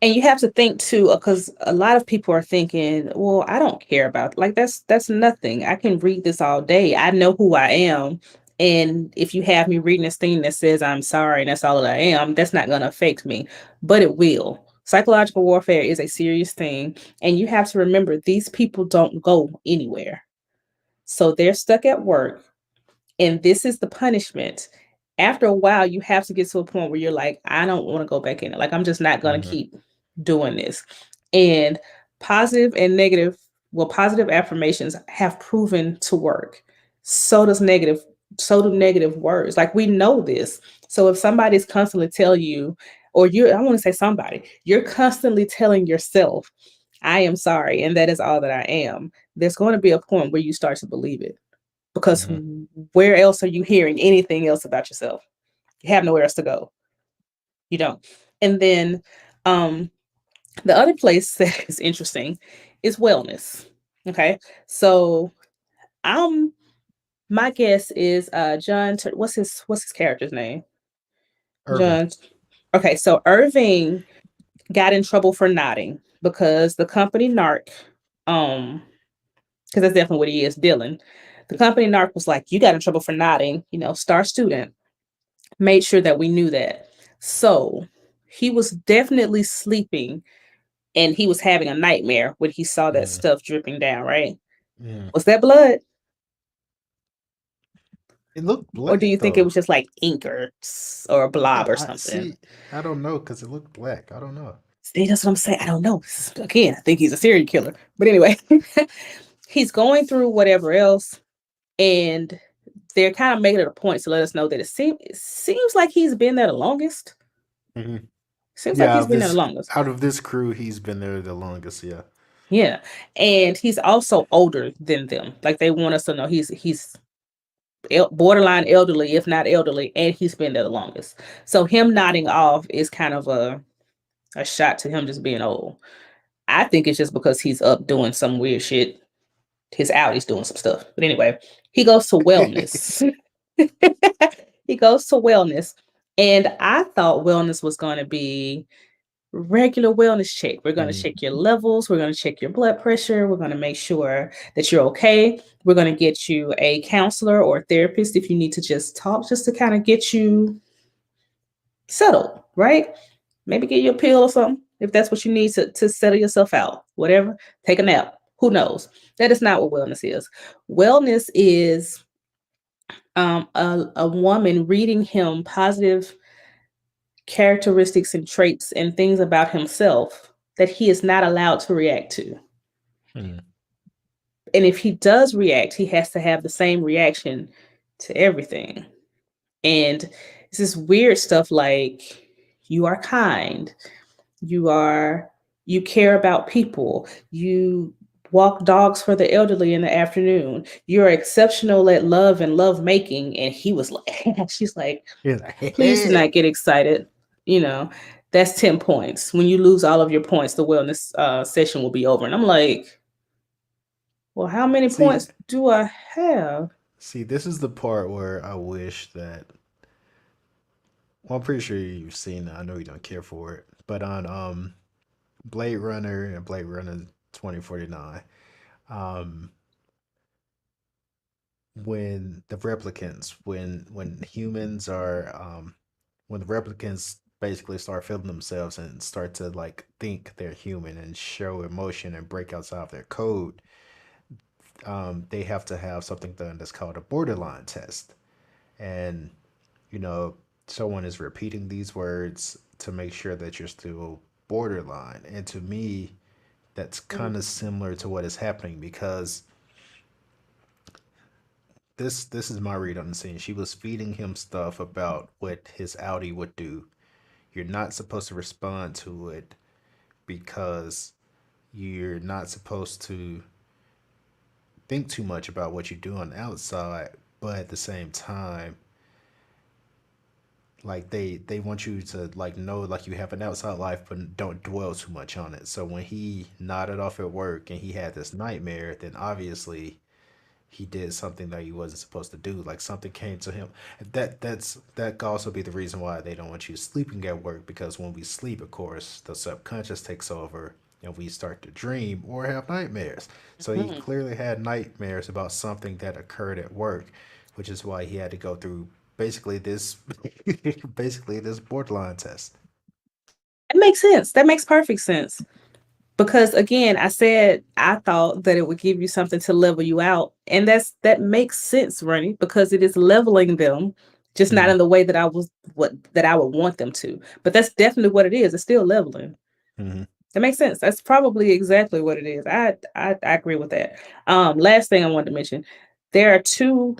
And you have to think too, because a lot of people are thinking, well, I don't care about like that's nothing. I can read this all day. I know who I am. And if you have me reading this thing that says I'm sorry and that's all that I am, that's not gonna affect me. But it will. Psychological warfare is a serious thing. And you have to remember these people don't go anywhere. So they're stuck at work and this is the punishment. After a while, you have to get to a point where you're like, I don't want to go back in it. Like, I'm just not going to Hmm. keep doing this. And positive and negative, well, positive affirmations have proven to work. So does negative, so do negative words. Like, we know this. So if somebody's constantly telling you, or I want to say somebody, you're constantly telling yourself, I am sorry, and that is all that I am. There's going to be a point where you start to believe it because Hmm. where else are you hearing anything else about yourself? You have nowhere else to go. You don't. And then um, the other place that is interesting is wellness. Okay, so um, my guess is John. What's his character's name? Irving. John. Okay, so Irving got in trouble for nodding because the company narc, um, because that's definitely what he is, Dylan. The company narc was like, "You got in trouble for nodding." Star student made sure that we knew that. So he was definitely sleeping and he was having a nightmare when he saw that Mm, stuff dripping down, right? mm. Was that blood? It looked Or do black you think it though. was just like ink or a blob or I something? see. I don't know because it looked black. I don't know. See, that's what I'm saying. I don't know. Again, I think he's a serial killer. But anyway, he's going through whatever else, and they're kind of making it a point to let us know that it seems like he's been there the longest. Hmm. Seems like Yeah, he's been there the longest. out of this crew, he's been there the longest. Yeah. Yeah. And he's also older than them. Like they want us to know he's borderline elderly, if not elderly, and he's been there the longest. So him nodding off is kind of a shot to him just being old. I think it's just because he's up doing some weird shit. His out, he's doing some stuff. But anyway, he goes to wellness. He goes to wellness. And I thought wellness was going to be regular wellness check. We're going to Mm. check your levels. We're going to check your blood pressure. We're going to make sure that you're okay. We're going to get you a counselor or a therapist if you need to just talk, just to kind of get you settled, right? Maybe get you a pill or something if that's what you need to settle yourself out, whatever. Take a nap. Who knows? That is not what wellness is. Wellness is a woman reading him positive characteristics and traits and things about himself that he is not allowed to react to. Mm. And if he does react, he has to have the same reaction to everything. And it's this weird stuff like you are kind, you are you care about people, you walk dogs for the elderly in the afternoon, you're exceptional at love and love making. And he was like, she's like, He's like, hey, please do hey. not get excited. You know, that's 10 points. When you lose all of your points, the wellness session will be over. And I'm like, well, how many See, points do I have? see, this is the part where I wish that. Well, I'm pretty sure you've seen it. I know you don't care for it, but on Blade Runner and Blade Runner 2049, um, when the replicants, when humans are, when the replicants basically start feeling themselves and start to like think they're human and show emotion and break outside of their code, they have to have something done that's called a borderline test. And, you know, someone is repeating these words to make sure that you're still borderline. And to me, that's kind of similar to what is happening because this is my read on the scene. She was feeding him stuff about what his Audi would do. You're not supposed to respond to it. because you're not supposed to think too much about what you do on the outside, but at the same time, like they want you to like know like you have an outside life but don't dwell too much on it. So when he nodded off at work and he had this nightmare, then obviously he did something that he wasn't supposed to do. Like something came to him. That could also be the reason why they don't want you sleeping at work, because when we sleep, of course, the subconscious takes over and we start to dream or have nightmares. So he Mhm. clearly had nightmares about something that occurred at work, which is why he had to go through basically this basically this borderline test. It makes sense. That makes perfect sense. Because again, I said I thought that it would give you something to level you out. And that makes sense, Ronnie, because it is leveling them, just not Mm-hmm. in the way that I would want them to. But that's definitely what it is. It's still leveling. Mm-hmm. That makes sense. That's probably exactly what it is. I agree with that. Last thing I wanted to mention, there are two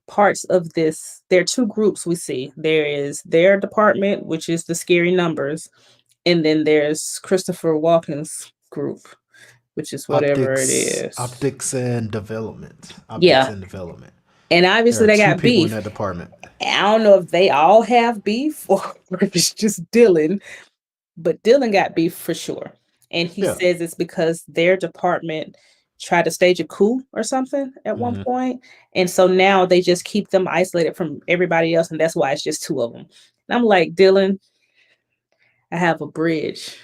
parts of this. There are two groups we see. There is their department, which is the scary numbers, and then there's Christopher Walken's group, which is whatever it is. Optics and development. Optics Yeah. and development. And There obviously are they two got people in beef. that department. I don't know if they all have beef or if it's just Dylan, but Dylan got beef for sure. And he Yeah. says it's because their department tried to stage a coup or something at one Mm-hmm. point. And so now they just keep them isolated from everybody else. And that's why it's just two of them. And I'm like, Dylan, I have a bridge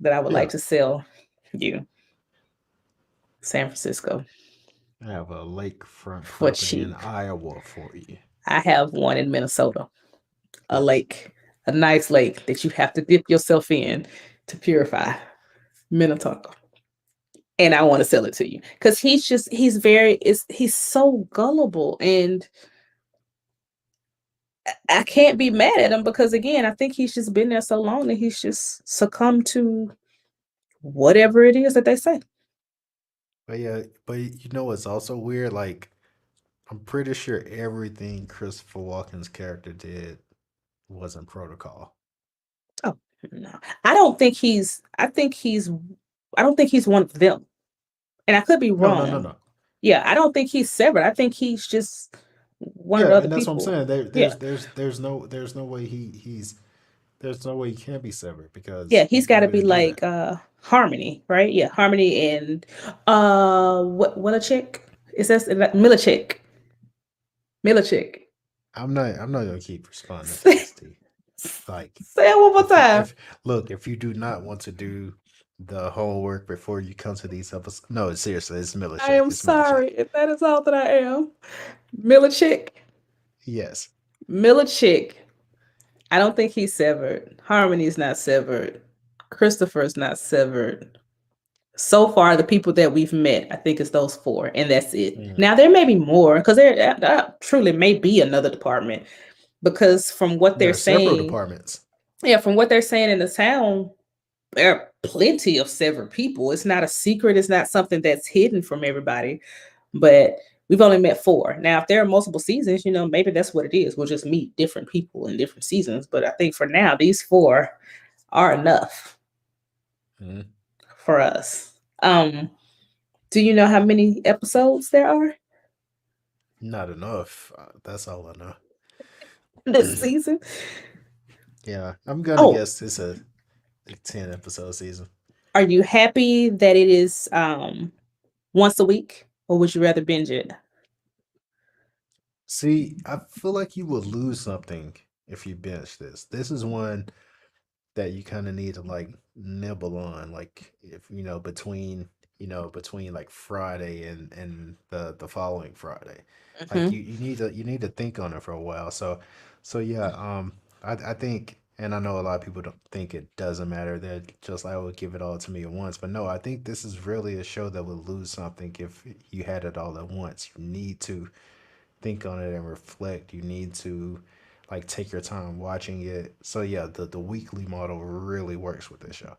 that I would Yeah. like to sell you, San Francisco, I have a lakefront for property in cheap. Iowa for you. I have one in Minnesota, a Yes. lake, a nice lake that you have to dip yourself in to purify Minnetonka. And I want to sell it to you because he's so gullible, and I can't be mad at him because again, I think he's just been there so long that he's just succumbed to whatever it is that they say. But yeah, but you know what's also weird? Like, I'm pretty sure everything Christopher Walken's character did was in protocol. Oh no, I don't think he's. I think he's. I don't think he's one of them, and I could be No, no, no, wrong. no. Yeah, I don't think he's severed. I think he's just one of Yeah, the other and that's what I'm people. saying. Yeah, There's no way there's no way he can be severed yeah, because he's he got to be wouldn't do like that. Harmony, right? Yeah, Harmony and what a chick is that Milachek. Milachek. I'm not gonna keep responding to Say this, T. Like, it one more time. if look, if you do not want to do the homework before you come to these episodes, no, seriously, it's I Milishake. am It's Milishake. sorry if that is all that I am. Milachek. Yes. Milachek. I don't think he's severed. Harmony's not severed. Christopher's not severed. So far, the people that we've met, I think it's those four, and that's it. Mm. Now there may be more because there truly may be another department because from what There they're are several saying, departments. yeah, from what they're saying in the town, there are plenty of severed people. It's not a secret. It's not something that's hidden from everybody. But we've only met four. Now, if there are multiple seasons, maybe that's what it is. We'll just meet different people in different seasons. But I think for now, these four are enough Mm. for us. Do you know how many episodes there are Not enough. That's all I this know. season? Yeah, I'm gonna Oh, guess it's a 10 episode season. are you happy that it is once a week, or would you rather binge it? See, I feel like you would lose something if you binge this. This is one that you kind of need to like nibble on, like if between like Friday and the following Friday, like Mhm. you need to think on it for a while. So yeah, I think, and I know a lot of people don't think it doesn't matter. They're just like, I would give it all to me at once, but no, I think this is really a show that would lose something if you had it all at once. You need to think on it and reflect. You need to like take your time watching it. So yeah, the weekly model really works with this show.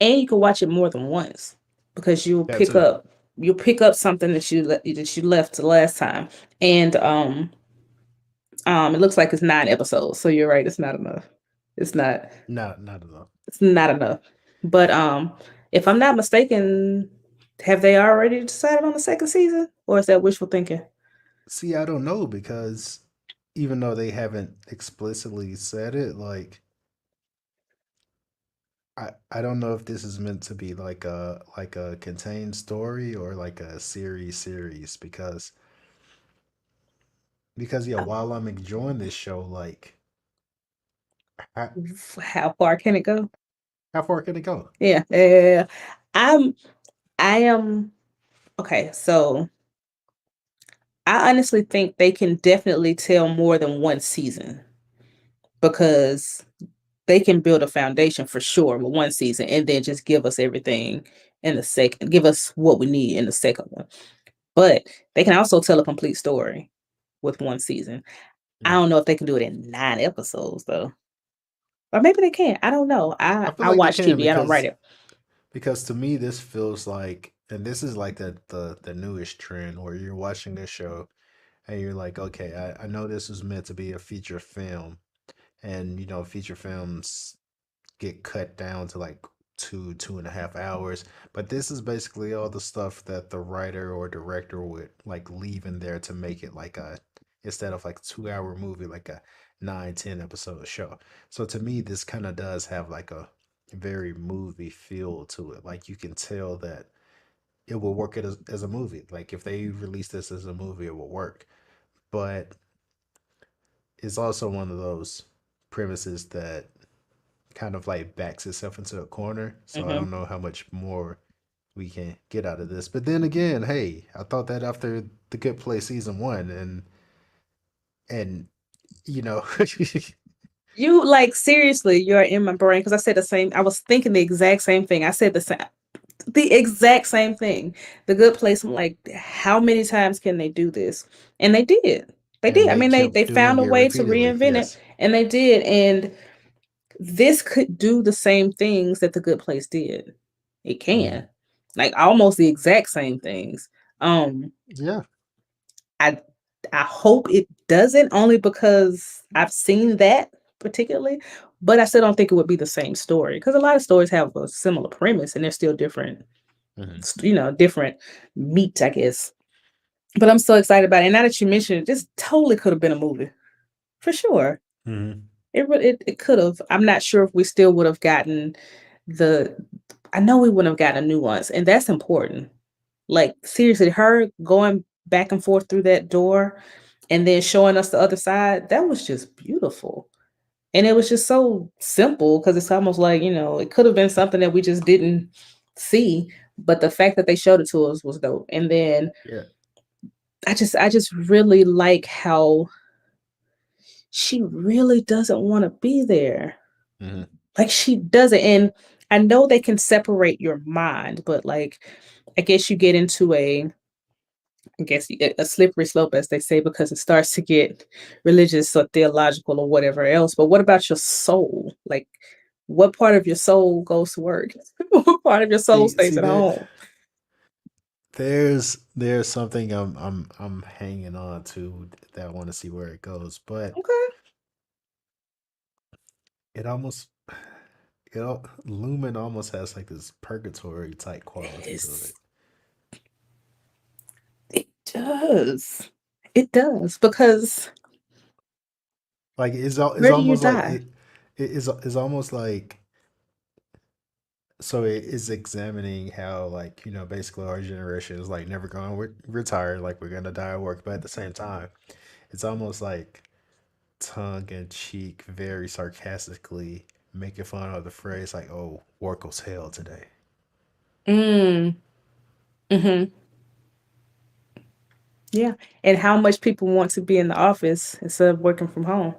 And you can watch it more than once because That too. you'll pick up something that you left the last time. And it looks like it's 9 episodes. So you're right, it's not enough. It's not Not enough. it's not enough. But if I'm not mistaken, have they already decided on the second season, or is that wishful thinking? See, I don't know because even though they haven't explicitly said it, like I don't know if this is meant to be like a contained story or like a series because yeah, while I'm enjoying this show, like how, How far can it go? how far can it go? Yeah, yeah, yeah, yeah. I'm I am okay, so I honestly think they can definitely tell more than one season because they can build a foundation for sure with one season and then just give us everything in the second, give us what we need in the second one. But they can also tell a complete story with one season. I Mm. don't know if they can do it in 9 episodes though. Or maybe they can. I don't know. I feel I like they watch can TV. I don't write it. because to me this feels like, and this is like the newest trend where you're watching this show and you're like, okay, I know this was meant to be a feature film, and you know feature films get cut down to like 2.5 hours, but this is basically all the stuff that the writer or director would like leave in there to make it like a, instead of like 2 hour movie, like a 9-10 episode show. So to me this kind of does have like a very movie feel to it, like you can tell that it will work it as a movie, like if they release this as a movie it will work. But it's also one of those premises that kind of like backs itself into a corner. So I Hmm. don't know how much more we can get out of this. But then again, hey, I thought that after the Good Place season one, and you know, You like seriously, you're in my brain because I said the same. I was thinking the exact same thing. I said the exact same thing. The Good Place. I'm like, how many times can they do this? And they did. They and did. I they mean, they kept found doing a it way to repeatedly. reinvent it, Yes. and they did. And this could do the same things that the Good Place did. It Hmm. can, like almost the exact same things. Um, Yeah. I I hope it doesn't, only because I've seen that particularly, but I still don't think it would be the same story because a lot of stories have a similar premise and they're still different, Hmm. different meat, I guess. But I'm so excited about it. And now that you mentioned it, this totally could have been a movie for sure. Hmm. It could have. I'm not sure if we still would have gotten the. I know we wouldn't have gotten a nuance, and that's important. Like seriously, her going back and forth through that door and then showing us the other side, that was just beautiful. And it was just so simple because it's almost like, it could have been something that we just didn't see, but the fact that they showed it to us was dope. And then Yeah. I just really like how she really doesn't want to be there. Hmm. Like she doesn't. And I know they can separate your mind, but like I guess you get into I guess a slippery slope, as they say, because it starts to get religious or theological or whatever else. But what about your soul? Like, what part of your soul goes to work? What part of your soul See stays at there. home? There's something I'm hanging on to that I want to see where it goes, but Okay. it almost Lumen almost has like this purgatory type quality to Yes, it. it does. It does because Like it's where do you almost like die? it is almost like, so it is examining how, like, you know, basically our generation is like never going to retire, like we're gonna die at work, but at the same time it's almost like tongue in cheek, very sarcastically making fun of the phrase like, oh, work was hell today. Mm, hmm. Yeah. And how much people want to be in the office instead of working from home.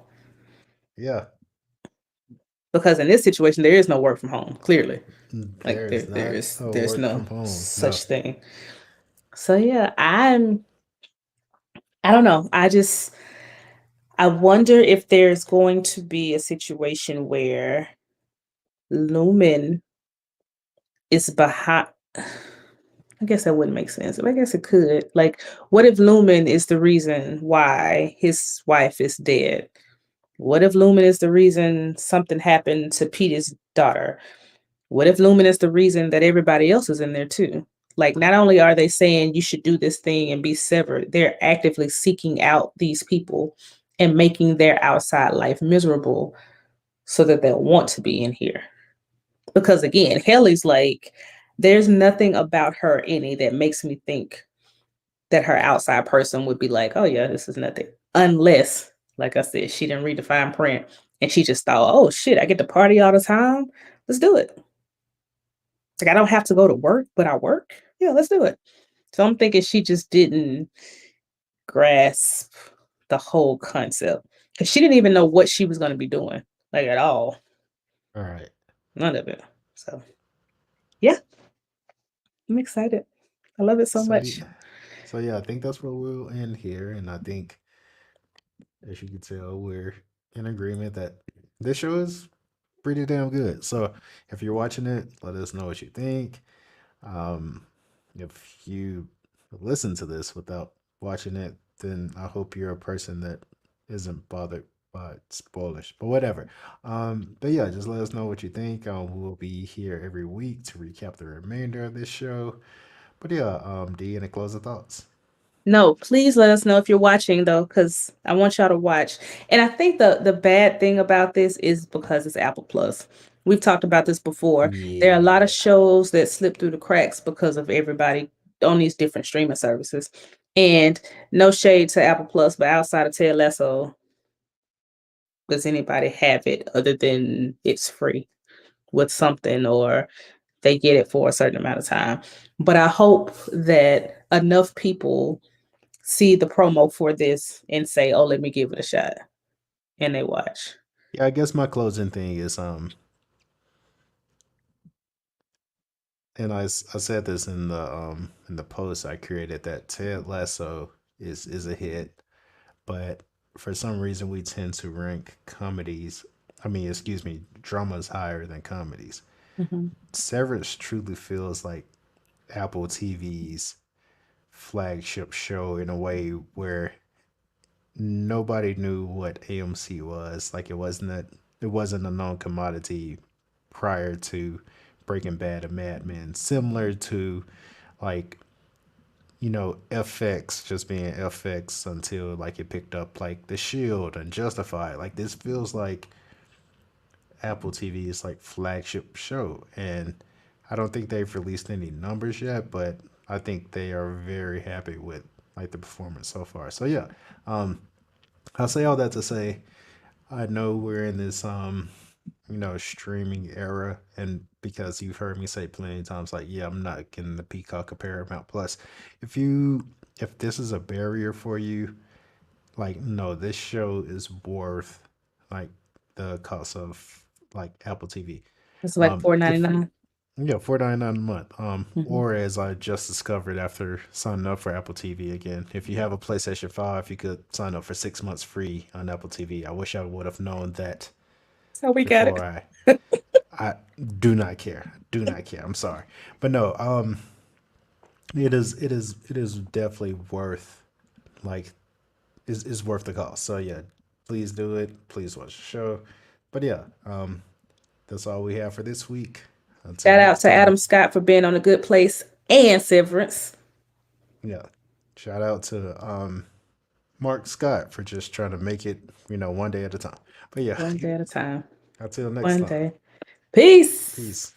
Yeah. Because in this situation, there is no work from home, clearly. Like There is not a there's work no from home. No. such thing. So yeah, I don't know. I wonder if there's going to be a situation where Lumen is behind. I guess that wouldn't make sense, but I guess it could. Like, what if Lumen is the reason why his wife is dead? What if Lumen is the reason something happened to Peter's daughter? What if Lumen is the reason that everybody else is in there too? Like, not only are they saying you should do this thing and be severed, they're actively seeking out these people and making their outside life miserable so that they'll want to be in here. Because again, Haley's like, there's nothing about her any that makes me think that her outside person would be like, oh yeah, this is nothing. Unless, like I said, she didn't read the fine print and she just thought, oh shit, I get to party all the time. Let's do it. Like, I don't have to go to work, but I work. Yeah, let's do it. So I'm thinking she just didn't grasp the whole concept because she didn't even know what she was going to be doing, like at all. All right. None of it. So yeah, I'm excited. I love it so So, much. so yeah, I think that's where we'll end here. And I think, as you can tell, we're in agreement that this show is pretty damn good. So, if you're watching it, let us know what you think. Um, if you listen to this without watching it, then I hope you're a person that isn't bothered by spoilers. But whatever. But yeah, just let us know what you think. We'll be here every week to recap the remainder of this show. But yeah, D, any closing thoughts? No, please let us know if you're watching though, because I want y'all to watch. And I think the bad thing about this is because it's Apple Plus. We've talked about this before. There are a lot of Yeah. shows that slip through the cracks because of everybody on these different streaming services. And no shade to Apple Plus, but outside of Ted Lasso, does anybody have it other than it's free with something or they get it for a certain amount of time? But I hope that enough people see the promo for this and say, "Oh, let me give it a shot," and they watch. Yeah, I guess my closing thing is and I said this in the post I created that Ted Lasso is a hit, but for some reason we tend to rank comedies, I mean, excuse me, dramas higher than comedies. Mhm. Severance truly feels like Apple TV's flagship show in a way where nobody knew what AMC was. Like it wasn't a known commodity prior to Breaking Bad and Mad Men. Similar to like FX just being FX until like it picked up like The Shield and Justified. Like this feels like Apple TV's like flagship show, and I don't think they've released any numbers yet, but I think they are very happy with like the performance so far. So yeah, um, I'll say all that to say I know we're in this streaming era, and because you've heard me say plenty of times like yeah, I'm not getting the Peacock or Paramount Plus. If you if this is a barrier for you, like no, this show is worth like the cost of like Apple TV. It's like If 4.99. yeah, 4.99 a month. Mhm. Or as I just discovered after signing up for Apple TV again, if you have a PlayStation 5, you could sign up for 6 months free on Apple TV. I wish I would have known that So we got before it. I do not care. Do not care. I'm sorry. But no, it is definitely worth like is worth the cost. So yeah, please do it. Please watch the show. But yeah, that's all we have for this week. Until Shout out next to time. Adam Scott for being on a good place and Severance. Yeah. Shout out to Mark Scott for just trying to make it, one day at a time. But yeah, One day at a time. until next One time. day. Peace. Peace.